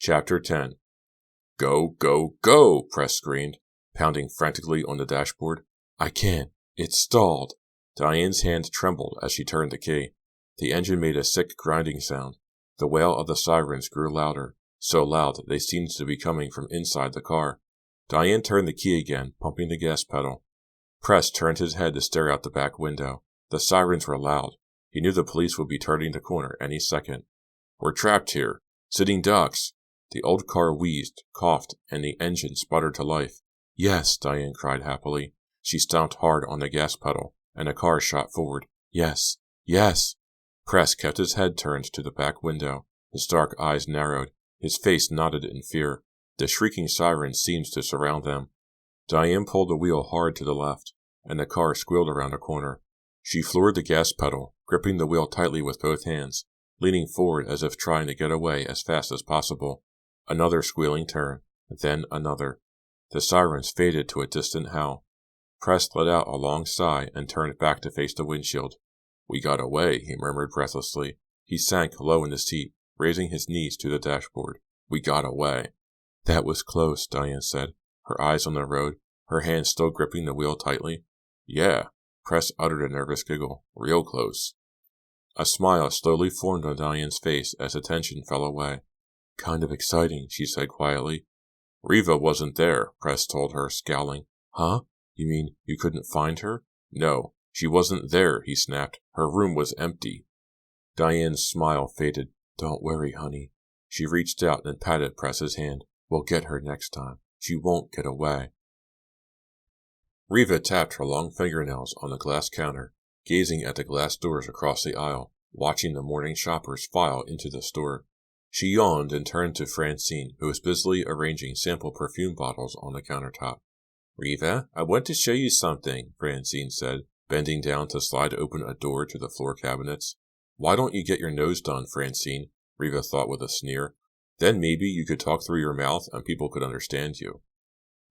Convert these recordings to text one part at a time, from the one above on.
Chapter 10. Go, go, go, Press screamed, pounding frantically on the dashboard. I can't. It's stalled. Diane's hand trembled as she turned the key. The engine made a sick grinding sound. The wail of the sirens grew louder, so loud that they seemed to be coming from inside the car. Diane turned the key again, pumping the gas pedal. Press turned his head to stare out the back window. The sirens were loud. He knew the police would be turning the corner any second. We're trapped here. Sitting ducks. The old car wheezed, coughed, and the engine sputtered to life. Yes, Diane cried happily. She stomped hard on the gas pedal, and the car shot forward. Yes, yes. Press kept his head turned to the back window. His dark eyes narrowed. His face knotted in fear. The shrieking sirens seemed to surround them. Diane pulled the wheel hard to the left, and the car squealed around a corner. She floored the gas pedal, gripping the wheel tightly with both hands, leaning forward as if trying to get away as fast as possible. Another squealing turn, then another. The sirens faded to a distant howl. Press let out a long sigh and turned back to face the windshield. We got away, he murmured breathlessly. He sank low in the seat, raising his knees to the dashboard. We got away. That was close, Diane said, her eyes on the road, her hands still gripping the wheel tightly. Yeah, Press uttered a nervous giggle. Real close. A smile slowly formed on Diane's face as the tension fell away. Kind of exciting, she said quietly. Riva wasn't there, Press told her, scowling. Huh? You mean you couldn't find her? No, she wasn't there, he snapped. Her room was empty. Diane's smile faded. Don't worry, honey. She reached out and patted Press's hand. We'll get her next time. She won't get away. Riva tapped her long fingernails on the glass counter, gazing at the glass doors across the aisle, watching the morning shoppers file into the store. She yawned and turned to Francine, who was busily arranging sample perfume bottles on the countertop. Riva, I want to show you something, Francine said, bending down to slide open a door to the floor cabinets. Why don't you get your nose done, Francine? Riva thought with a sneer. Then maybe you could talk through your mouth and people could understand you.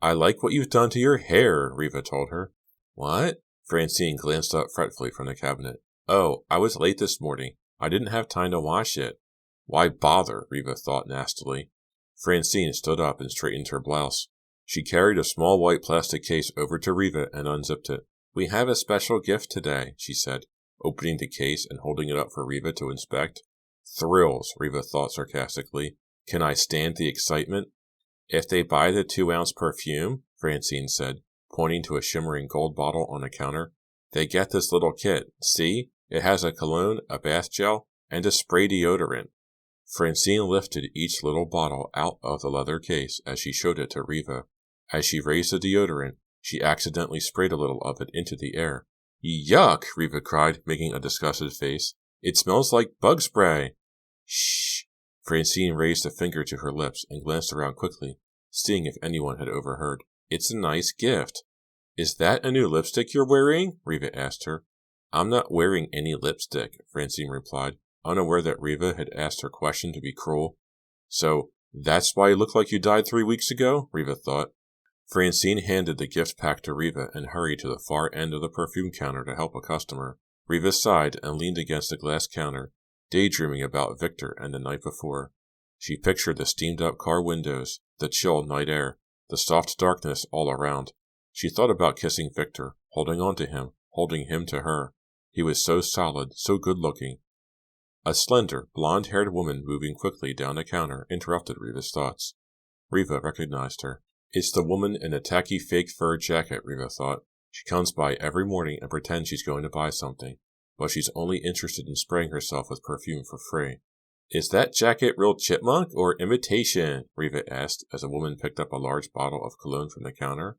I like what you've done to your hair, Riva told her. What? Francine glanced up fretfully from the cabinet. Oh, I was late this morning. I didn't have time to wash it. Why bother? Riva thought nastily. Francine stood up and straightened her blouse. She carried a small white plastic case over to Riva and unzipped it. We have a special gift today, she said, opening the case and holding it up for Riva to inspect. Thrills, Riva thought sarcastically. Can I stand the excitement? If they buy the 2-ounce perfume, Francine said, pointing to a shimmering gold bottle on the counter, they get this little kit. See? It has a cologne, a bath gel, and a spray deodorant. Francine lifted each little bottle out of the leather case as she showed it to Riva. As she raised the deodorant, she accidentally sprayed a little of it into the air. Yuck! Riva cried, making a disgusted face. It smells like bug spray. Shh! Francine raised a finger to her lips and glanced around quickly, seeing if anyone had overheard. It's a nice gift. Is that a new lipstick you're wearing? Riva asked her. I'm not wearing any lipstick, Francine replied, unaware that Riva had asked her question to be cruel. So, that's why you look like you died 3 weeks ago? Riva thought. Francine handed the gift pack to Riva and hurried to the far end of the perfume counter to help a customer. Riva sighed and leaned against the glass counter, daydreaming about Victor and the night before. She pictured the steamed-up car windows, the chill night air, the soft darkness all around. She thought about kissing Victor, holding on to him, holding him to her. He was so solid, so good-looking. A slender, blonde-haired woman moving quickly down the counter interrupted Riva's thoughts. Riva recognized her. It's the woman in a tacky fake fur jacket, Riva thought. She comes by every morning and pretends she's going to buy something, but she's only interested in spraying herself with perfume for free. Is that jacket real chipmunk or imitation? Riva asked as a woman picked up a large bottle of cologne from the counter.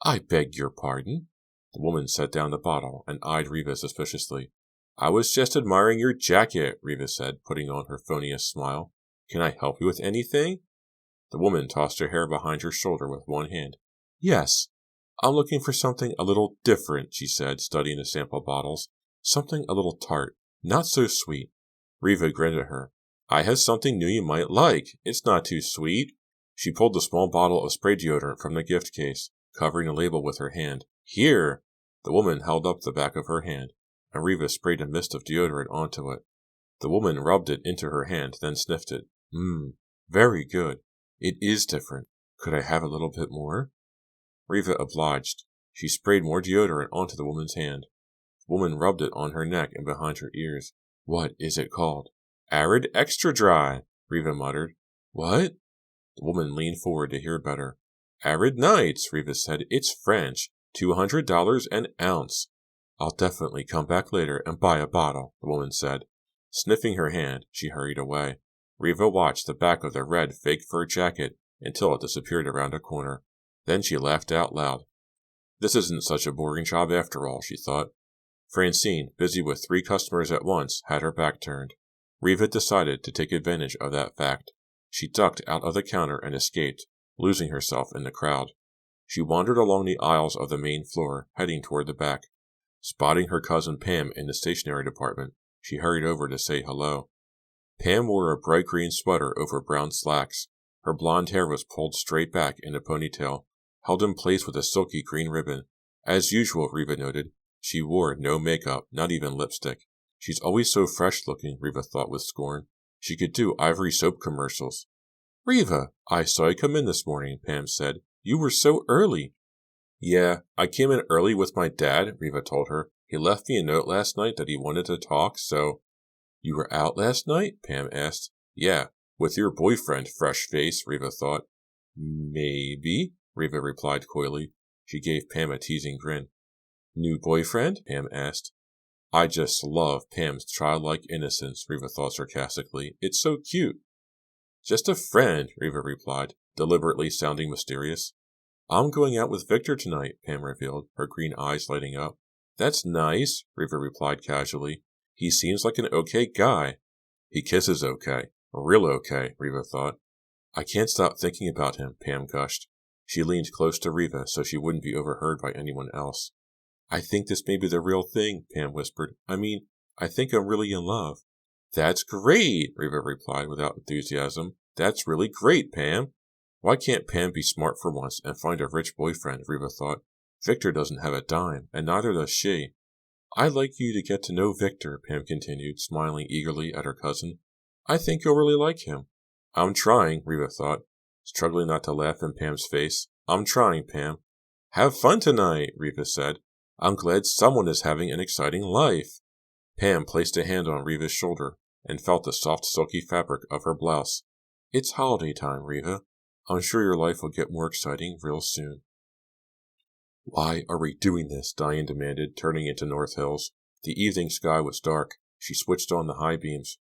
I beg your pardon? The woman set down the bottle and eyed Riva suspiciously. I was just admiring your jacket, Riva said, putting on her phoniest smile. Can I help you with anything? The woman tossed her hair behind her shoulder with one hand. Yes, I'm looking for something a little different, she said, studying the sample bottles. Something a little tart, not so sweet. Riva grinned at her. I have something new you might like. It's not too sweet. She pulled the small bottle of spray deodorant from the gift case, covering the label with her hand. Here! The woman held up the back of her hand, and Riva sprayed a mist of deodorant onto it. The woman rubbed it into her hand, then sniffed it. Very good. It is different. Could I have a little bit more? Riva obliged. She sprayed more deodorant onto the woman's hand. The woman rubbed it on her neck and behind her ears. What is it called? Arid Extra Dry, Riva muttered. What? The woman leaned forward to hear better. Arid Nights, Riva said. It's French. $200 an ounce. I'll definitely come back later and buy a bottle, the woman said. Sniffing her hand, she hurried away. Riva watched the back of the red fake fur jacket until it disappeared around a corner. Then she laughed out loud. This isn't such a boring job after all, she thought. Francine, busy with 3 customers at once, had her back turned. Riva decided to take advantage of that fact. She ducked out of the counter and escaped, losing herself in the crowd. She wandered along the aisles of the main floor, heading toward the back. Spotting her cousin Pam in the stationery department, she hurried over to say hello. Pam wore a bright green sweater over brown slacks. Her blonde hair was pulled straight back in a ponytail, held in place with a silky green ribbon. As usual, Riva noted, she wore no makeup, not even lipstick. She's always so fresh-looking, Riva thought with scorn. She could do Ivory soap commercials. Riva, I saw you come in this morning, Pam said. You were so early. Yeah, I came in early with my dad, Riva told her. He left me a note last night that he wanted to talk, so... You were out last night? Pam asked. Yeah, with your boyfriend, fresh face, Riva thought. Maybe, Riva replied coyly. She gave Pam a teasing grin. New boyfriend? Pam asked. I just love Pam's childlike innocence, Riva thought sarcastically. It's so cute. Just a friend, Riva replied, deliberately sounding mysterious. I'm going out with Victor tonight, Pam revealed, her green eyes lighting up. That's nice, Riva replied casually. He seems like an okay guy. He kisses okay. Real okay, Riva thought. I can't stop thinking about him, Pam gushed. She leaned close to Riva so she wouldn't be overheard by anyone else. I think this may be the real thing, Pam whispered. I think I'm really in love. That's great, Riva replied without enthusiasm. That's really great, Pam. Why can't Pam be smart for once and find a rich boyfriend, Riva thought. Victor doesn't have a dime, and neither does she. I'd like you to get to know Victor, Pam continued, smiling eagerly at her cousin. I think you'll really like him. I'm trying, Riva thought, struggling not to laugh in Pam's face. I'm trying, Pam. Have fun tonight, Riva said. I'm glad someone is having an exciting life. Pam placed a hand on Riva's shoulder and felt the soft, silky fabric of her blouse. It's holiday time, Riva. I'm sure your life will get more exciting real soon. Why are we doing this? Diane demanded, turning into North Hills. The evening sky was dark. She switched on the high beams.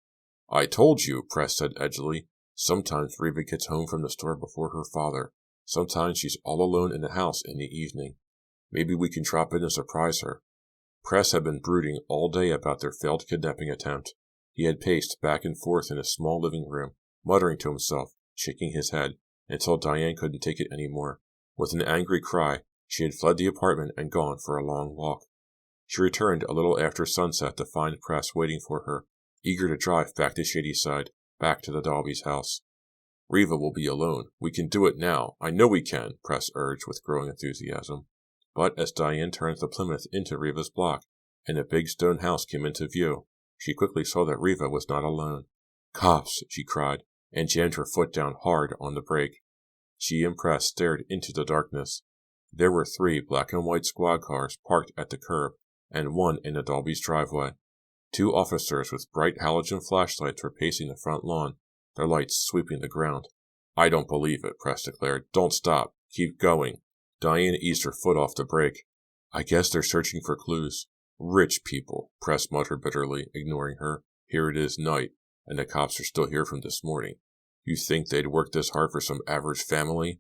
I told you, Press said edgily. Sometimes Riva gets home from the store before her father. Sometimes she's all alone in the house in the evening. Maybe we can drop in and surprise her. Press had been brooding all day about their failed kidnapping attempt. He had paced back and forth in his small living room, muttering to himself, shaking his head, until Diane couldn't take it any more. With an angry cry, she had fled the apartment and gone for a long walk. She returned a little after sunset to find Press waiting for her, eager to drive back to Shadyside, back to the Dalby's house. Riva will be alone. We can do it now. I know we can, Press urged with growing enthusiasm. But as Diane turned the Plymouth into Riva's block, and a big stone house came into view, she quickly saw that Riva was not alone. Cops, she cried, and jammed her foot down hard on the brake. She and Press stared into the darkness. There were 3 black and white squad cars parked at the curb, and one in the Dalby's driveway. 2 officers with bright halogen flashlights were pacing the front lawn, their lights sweeping the ground. I don't believe it, Press declared. Don't stop. Keep going. Diane eased her foot off the brake. I guess they're searching for clues. Rich people, Press muttered bitterly, ignoring her. Here it is night, and the cops are still here from this morning. You think they'd work this hard for some average family?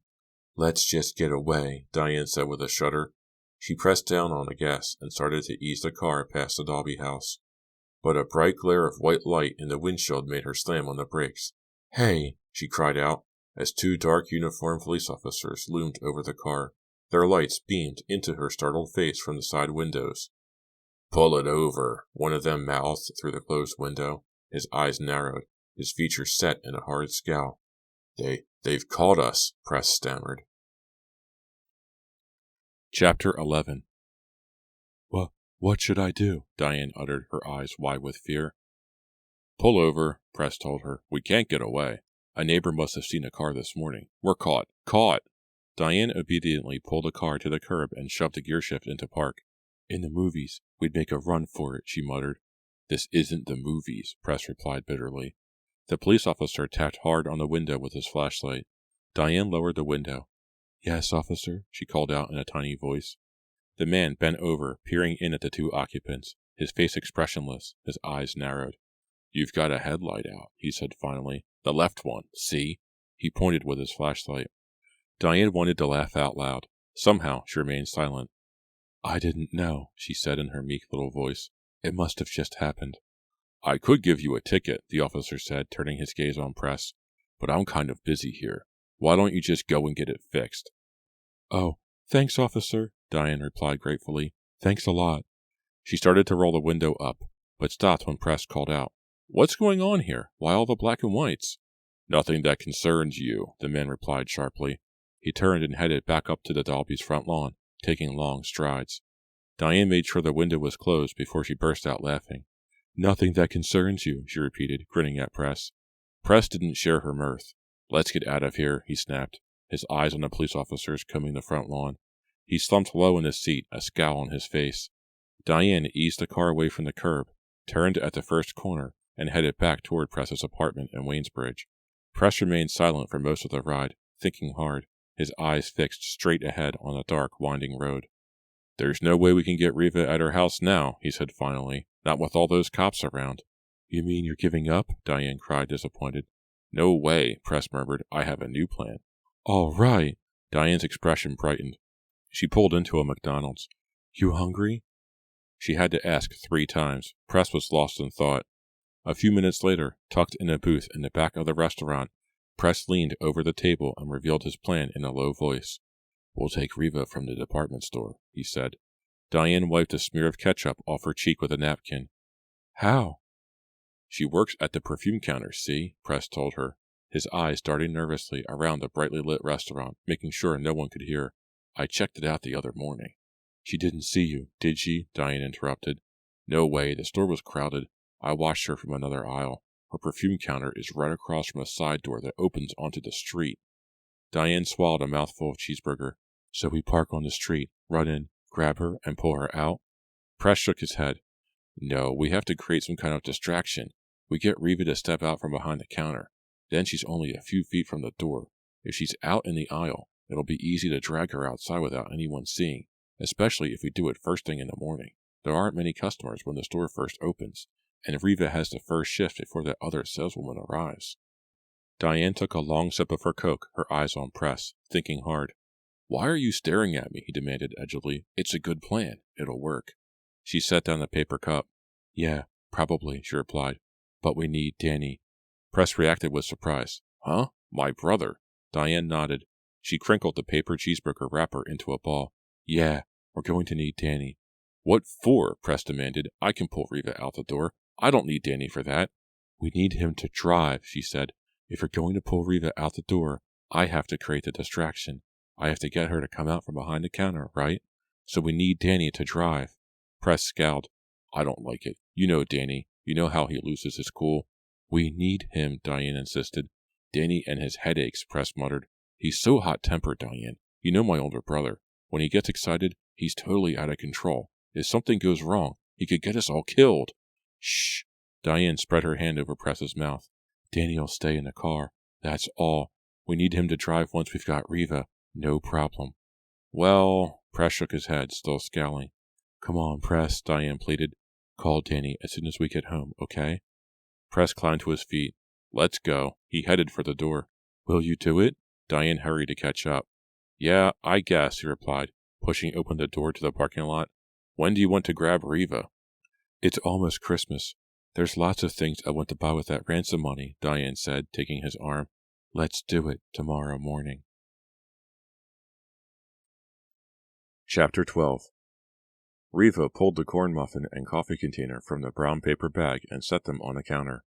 Let's just get away, Diane said with a shudder. She pressed down on the gas and started to ease the car past the Dalby house. But a bright glare of white light in the windshield made her slam on the brakes. Hey, she cried out, as 2 dark uniformed police officers loomed over the car. Their lights beamed into her startled face from the side windows. Pull it over, one of them mouthed through the closed window. His eyes narrowed, his features set in a hard scowl. They've caught us, Press stammered. Chapter 11. What should I do? Diane uttered, her eyes wide with fear. Pull over, Press told her. We can't get away. A neighbor must have seen a car this morning. We're caught. Caught! Diane obediently pulled the car to the curb and shoved the gearshift into park. In the movies, we'd make a run for it, she muttered. This isn't the movies, Press replied bitterly. The police officer tapped hard on the window with his flashlight. Diane lowered the window. Yes, officer, she called out in a tiny voice. The man bent over, peering in at the two occupants, his face expressionless, his eyes narrowed. You've got a headlight out, he said finally. The left one, see? He pointed with his flashlight. Diane wanted to laugh out loud. Somehow, she remained silent. I didn't know, she said in her meek little voice. It must have just happened. I could give you a ticket, the officer said, turning his gaze on Press. But I'm kind of busy here. Why don't you just go and get it fixed? Oh, thanks, officer, Diane replied gratefully. Thanks a lot. She started to roll the window up, but stopped when Press called out. What's going on here? Why all the black and whites? Nothing that concerns you, the man replied sharply. He turned and headed back up to the Dalbys' front lawn, taking long strides. Diane made sure the window was closed before she burst out laughing. Nothing that concerns you, she repeated, grinning at Press. Press didn't share her mirth. Let's get out of here, he snapped, his eyes on the police officers combing the front lawn. He slumped low in his seat, a scowl on his face. Diane eased the car away from the curb, turned at the first corner, and headed back toward Press's apartment in Waynesbridge. Press remained silent for most of the ride, thinking hard, his eyes fixed straight ahead on the dark, winding road. There's no way we can get Riva at her house now, he said finally, not with all those cops around. You mean you're giving up? Diane cried, disappointed. No way, Press murmured. I have a new plan. All right. Diane's expression brightened. She pulled into a McDonald's. You hungry? She had to ask 3 times. Press was lost in thought. A few minutes later, tucked in a booth in the back of the restaurant, Press leaned over the table and revealed his plan in a low voice. We'll take Riva from the department store, he said. Diane wiped a smear of ketchup off her cheek with a napkin. How? She works at the perfume counter, see? Press told her, his eyes darting nervously around the brightly lit restaurant, making sure no one could hear. I checked it out the other morning. She didn't see you, did she? Diane interrupted. No way, the store was crowded. I watched her from another aisle. Her perfume counter is right across from a side door that opens onto the street. Diane swallowed a mouthful of cheeseburger. So we park on the street, run in, grab her, and pull her out? Press shook his head. No, we have to create some kind of distraction. We get Riva to step out from behind the counter. Then she's only a few feet from the door. If she's out in the aisle, it'll be easy to drag her outside without anyone seeing, especially if we do it first thing in the morning. There aren't many customers when the store first opens, and Riva has the first shift before the other saleswoman arrives. Diane took a long sip of her Coke, her eyes on Press, thinking hard. Why are you staring at me? He demanded edgily. It's a good plan. It'll work. She set down the paper cup. Yeah, probably, she replied. But we need Danny. Press reacted with surprise. Huh? My brother? Diane nodded. She crinkled the paper cheeseburger wrapper into a ball. Yeah, we're going to need Danny. What for? Press demanded. I can pull Riva out the door. I don't need Danny for that. We need him to drive, she said. If you're going to pull Riva out the door, I have to create the distraction. I have to get her to come out from behind the counter, right? So we need Danny to drive. Press scowled. I don't like it. You know Danny. You know how he loses his cool. We need him, Diane insisted. Danny and his headaches, Press muttered. He's so hot-tempered, Diane. You know my older brother. When he gets excited, he's totally out of control. If something goes wrong, he could get us all killed. Shh. Diane spread her hand over Press's mouth. Danny'll stay in the car. That's all. We need him to drive once we've got Riva. No problem. Well, Press shook his head, still scowling. Come on, Press, Diane pleaded. Call Danny as soon as we get home, okay? Press climbed to his feet. Let's go. He headed for the door. Will you do it? Diane hurried to catch up. Yeah, I guess, he replied, pushing open the door to the parking lot. When do you want to grab Riva? It's almost Christmas. There's lots of things I want to buy with that ransom money, Diane said, taking his arm. Let's do it tomorrow morning. Chapter 12. Riva pulled the corn muffin and coffee container from the brown paper bag and set them on the counter.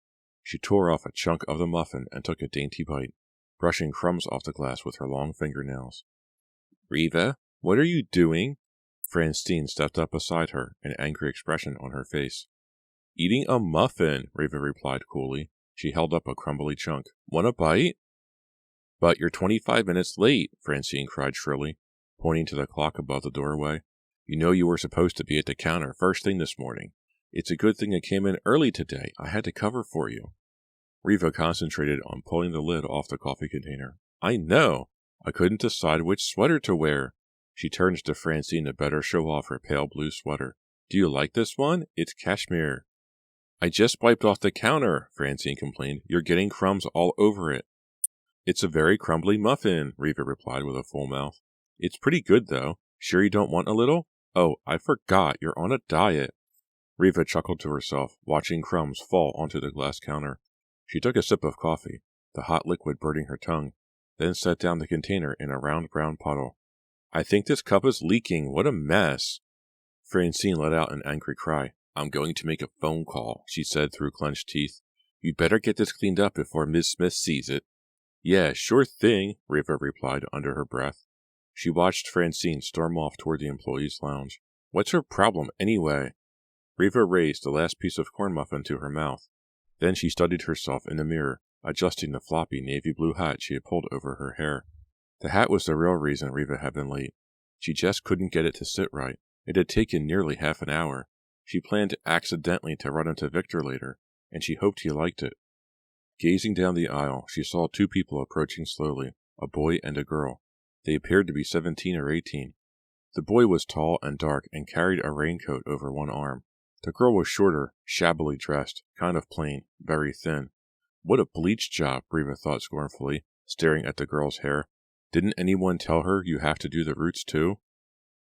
She tore off a chunk of the muffin and took a dainty bite, brushing crumbs off the glass with her long fingernails. Riva, what are you doing? Stine stepped up beside her, an angry expression on her face. Eating a muffin, Riva replied coolly. She held up a crumbly chunk. Want a bite? But you're 25 minutes late, Francine cried shrilly, pointing to the clock above the doorway. You know you were supposed to be at the counter first thing this morning. It's a good thing I came in early today. I had to cover for you. Riva concentrated on pulling the lid off the coffee container. I know. I couldn't decide which sweater to wear. She turns to Francine to better show off her pale blue sweater. Do you like this one? It's cashmere. I just wiped off the counter, Francine complained. You're getting crumbs all over it. It's a very crumbly muffin, Riva replied with a full mouth. It's pretty good, though. Sure you don't want a little? Oh, I forgot. You're on a diet. Riva chuckled to herself, watching crumbs fall onto the glass counter. She took a sip of coffee, the hot liquid burning her tongue, then set down the container in a round brown puddle. I think this cup is leaking. What a mess. Francine let out an angry cry. I'm going to make a phone call, she said through clenched teeth. You'd better get this cleaned up before Miss Smith sees it. Yeah, sure thing, Riva replied under her breath. She watched Francine storm off toward the employees' lounge. What's her problem, anyway? Riva raised the last piece of corn muffin to her mouth. Then she studied herself in the mirror, adjusting the floppy navy blue hat she had pulled over her hair. The hat was the real reason Riva had been late. She just couldn't get it to sit right. It had taken nearly half an hour. She planned accidentally to run into Victor later, and she hoped he liked it. Gazing down the aisle, she saw two people approaching slowly, a boy and a girl. They appeared to be 17 or 18. The boy was tall and dark and carried a raincoat over one arm. The girl was shorter, shabbily dressed, kind of plain, very thin. What a bleach job, Riva thought scornfully, staring at the girl's hair. Didn't anyone tell her you have to do the roots too?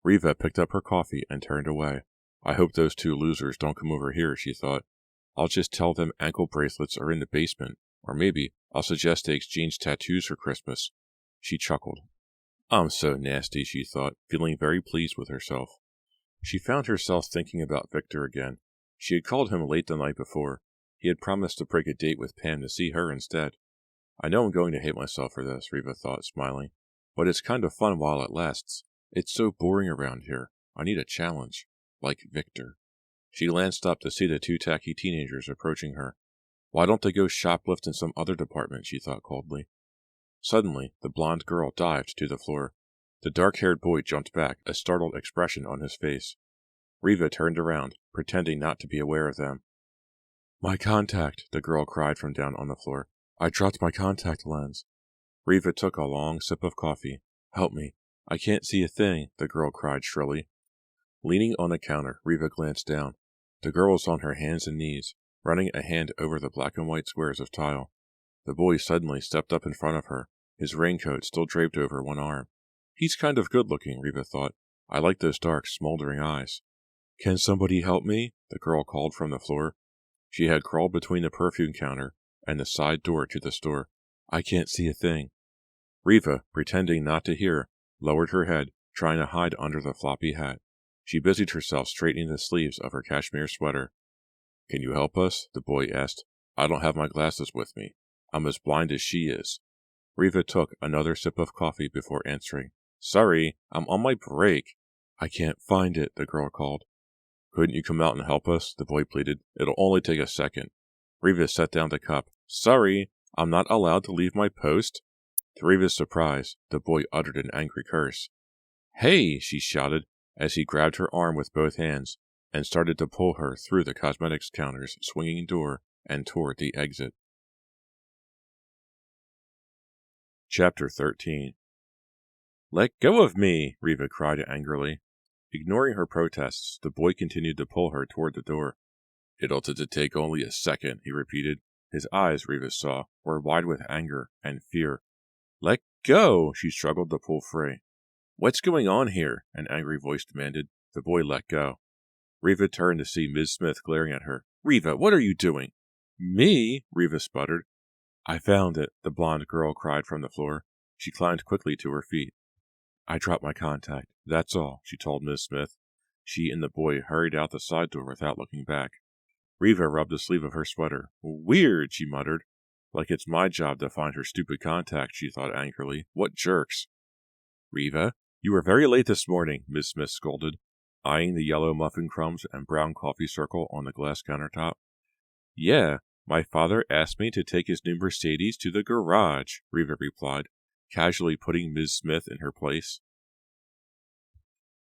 Riva picked up her coffee and turned away. I hope those two losers don't come over here, she thought. I'll just tell them ankle bracelets are in the basement, or maybe I'll suggest they exchange tattoos for Christmas. She chuckled. I'm so nasty, she thought, feeling very pleased with herself. She found herself thinking about Victor again. She had called him late the night before. He had promised to break a date with Pam to see her instead. I know I'm going to hate myself for this, Riva thought, smiling. But it's kind of fun while it lasts. It's so boring around here. I need a challenge. Like Victor. She glanced up to see the two tacky teenagers approaching her. Why don't they go shoplift in some other department, she thought coldly. Suddenly, the blonde girl dived to the floor. The dark-haired boy jumped back, a startled expression on his face. Riva turned around, pretending not to be aware of them. My contact, the girl cried from down on the floor. I dropped my contact lens. Riva took a long sip of coffee. Help me. I can't see a thing, the girl cried shrilly. Leaning on the counter, Riva glanced down. The girl was on her hands and knees, running a hand over the black and white squares of tile. The boy suddenly stepped up in front of her, his raincoat still draped over one arm. He's kind of good-looking, Riva thought. I like those dark, smoldering eyes. Can somebody help me? The girl called from the floor. She had crawled between the perfume counter and the side door to the store. I can't see a thing. Riva, pretending not to hear, lowered her head, trying to hide under the floppy hat. She busied herself straightening the sleeves of her cashmere sweater. Can you help us? The boy asked. I don't have my glasses with me. I'm as blind as she is. Riva took another sip of coffee before answering. Sorry, I'm on my break. I can't find it, the girl called. Couldn't you come out and help us? The boy pleaded. It'll only take a second. Riva set down the cup. Sorry, I'm not allowed to leave my post? To Riva's surprise, the boy uttered an angry curse. Hey, she shouted, as he grabbed her arm with both hands and started to pull her through the cosmetics counter's swinging door and toward the exit. Chapter 13. Let go of me, Riva cried angrily. Ignoring her protests, the boy continued to pull her toward the door. It'll take only a second, he repeated. His eyes, Riva saw, were wide with anger and fear. Let go, she struggled to pull free. What's going on here? An angry voice demanded. The boy let go. Riva turned to see Ms. Smith glaring at her. Riva, what are you doing? Me? Riva sputtered. I found it, the blonde girl cried from the floor. She climbed quickly to her feet. I dropped my contact. That's all, she told Ms. Smith. She and the boy hurried out the side door without looking back. Riva rubbed the sleeve of her sweater. Weird, she muttered. Like it's my job to find her stupid contact, she thought angrily. What jerks. Riva, you were very late this morning, Ms. Smith scolded, eyeing the yellow muffin crumbs and brown coffee circle on the glass countertop. Yeah, My father asked me to take his new Mercedes to the garage, Riva replied, casually putting Ms. Smith in her place.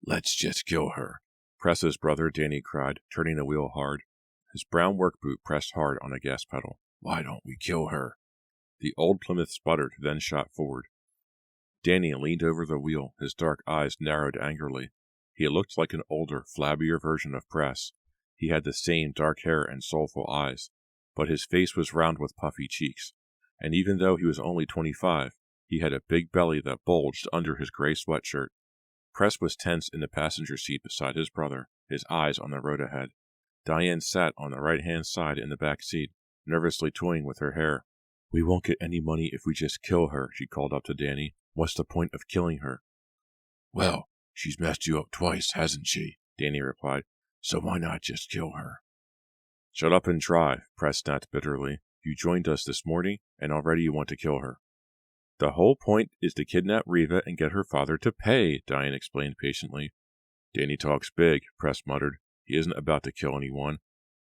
Let's just kill her, Press's brother Danny cried, turning the wheel hard. His brown work boot pressed hard on the gas pedal. Why don't we kill her? The old Plymouth sputtered, then shot forward. Danny leaned over the wheel, his dark eyes narrowed angrily. He looked like an older, flabbier version of Press. He had the same dark hair and soulful eyes, but his face was round with puffy cheeks, and even though he was only 25, he had a big belly that bulged under his gray sweatshirt. Press was tense in the passenger seat beside his brother, his eyes on the road ahead. Diane sat on the right-hand side in the back seat, nervously toying with her hair. We won't get any money if we just kill her, she called up to Danny. What's the point of killing her? Well, she's messed you up twice, hasn't she? Danny replied. So why not just kill her? Shut up and drive, Press snapped bitterly. You joined us this morning, and already you want to kill her. The whole point is to kidnap Riva and get her father to pay, Diane explained patiently. Danny talks big, Press muttered. He isn't about to kill anyone.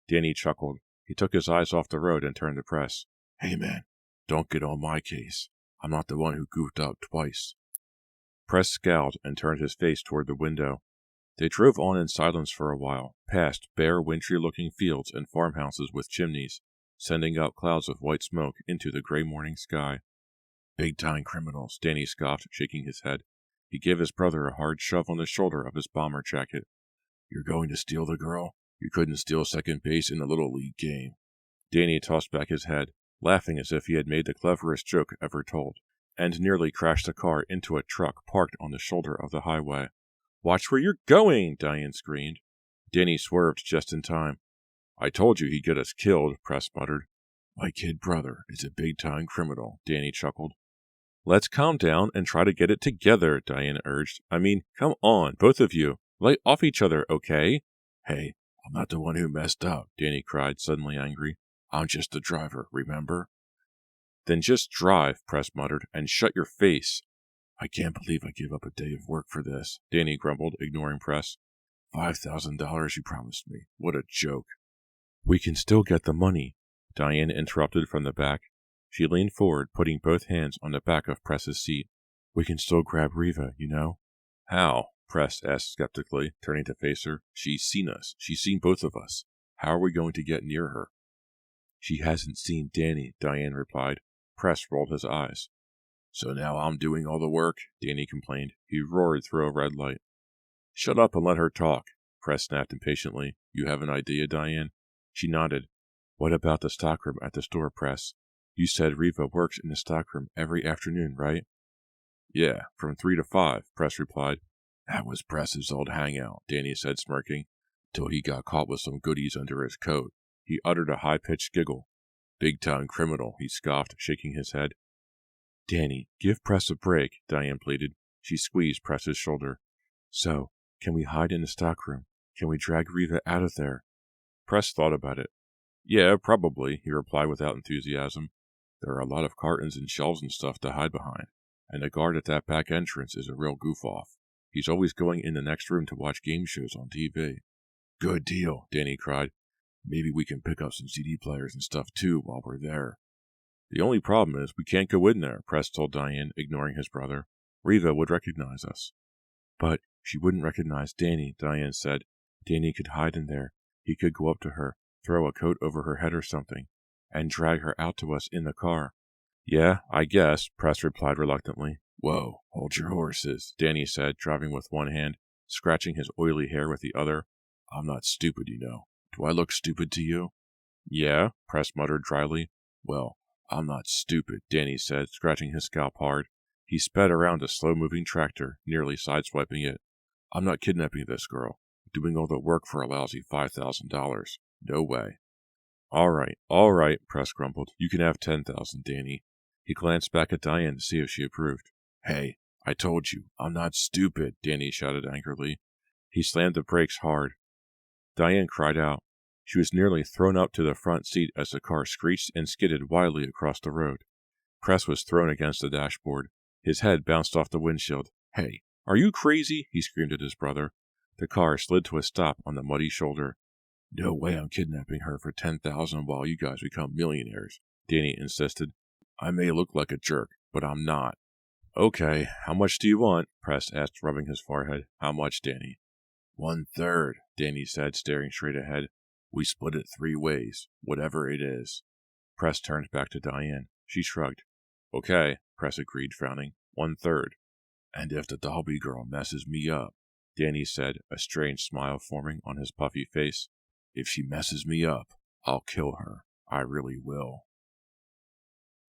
Danny chuckled. He took his eyes off the road and turned to Press. Hey man, don't get on my case. I'm not the one who goofed up twice. Press scowled and turned his face toward the window. They drove on in silence for a while, past bare, wintry-looking fields and farmhouses with chimneys, sending up clouds of white smoke into the gray morning sky. Big-time criminals, Danny scoffed, shaking his head. He gave his brother a hard shove on the shoulder of his bomber jacket. You're going to steal the girl? You couldn't steal second base in a Little League game. Danny tossed back his head, laughing as if he had made the cleverest joke ever told, and nearly crashed the car into a truck parked on the shoulder of the highway. Watch where you're going, Diane screamed. Danny swerved just in time. I told you he'd get us killed, Press muttered. My kid brother is a big-time criminal, Danny chuckled. Let's calm down and try to get it together, Diane urged. I mean, come on, both of you. Lay off each other, okay? Hey, I'm not the one who messed up, Danny cried, suddenly angry. I'm just the driver, remember? Then just drive, Press muttered, and shut your face. I can't believe I gave up a day of work for this, Danny grumbled, ignoring Press. $5,000 you promised me. What a joke. We can still get the money, Diane interrupted from the back. She leaned forward, putting both hands on the back of Press's seat. We can still grab Riva, you know. How? Press asked skeptically, turning to face her. She's seen us. She's seen both of us. How are we going to get near her? She hasn't seen Danny, Diane replied. Press rolled his eyes. So now I'm doing all the work, Danny complained. He roared through a red light. Shut up and let her talk, Press snapped impatiently. You have an idea, Diane? She nodded. What about the stockroom at the store, Press? You said Riva works in the stockroom every afternoon, right? Yeah, from 3 to 5, Press replied. That was Press's old hangout, Danny said, smirking, till he got caught with some goodies under his coat. He uttered a high-pitched giggle. Big-time criminal, he scoffed, shaking his head. Danny, give Press a break, Diane pleaded. She squeezed Press's shoulder. So, can we hide in the stockroom? Can we drag Riva out of there? Press thought about it. Yeah, probably, he replied without enthusiasm. There are a lot of cartons and shelves and stuff to hide behind, and the guard at that back entrance is a real goof-off. He's always going in the next room to watch game shows on TV. Good deal, Danny cried. Maybe we can pick up some CD players and stuff too while we're there. The only problem is we can't go in there, Press told Diane, ignoring his brother. Riva would recognize us. But she wouldn't recognize Danny, Diane said. Danny could hide in there. He could go up to her, throw a coat over her head or something, and drag her out to us in the car. Yeah, I guess, Press replied reluctantly. Whoa, hold your horses, Danny said, driving with one hand, scratching his oily hair with the other. I'm not stupid, you know. Do I look stupid to you? Yeah, Press muttered dryly. Well, I'm not stupid, Danny said, scratching his scalp hard. He sped around a slow-moving tractor, nearly sideswiping it. I'm not kidnapping this girl. Doing all the work for a lousy $5,000. No way. All right, Press grumbled. You can have $10,000, Danny. He glanced back at Diane to see if she approved. Hey, I told you, I'm not stupid, Danny shouted angrily. He slammed the brakes hard. Diane cried out. She was nearly thrown up to the front seat as the car screeched and skidded wildly across the road. Press was thrown against the dashboard. His head bounced off the windshield. Hey, are you crazy? He screamed at his brother. The car slid to a stop on the muddy shoulder. No way I'm kidnapping her for 10,000 while you guys become millionaires, Danny insisted. I may look like a jerk, but I'm not. Okay, how much do you want? Press asked, rubbing his forehead. How much, Danny? 1/3, Danny said, staring straight ahead. We split it 3 ways, whatever it is. Press turned back to Diane. She shrugged. Okay, Press agreed, frowning. 1/3. And if the Dalby girl messes me up, Danny said, a strange smile forming on his puffy face. If she messes me up, I'll kill her. I really will.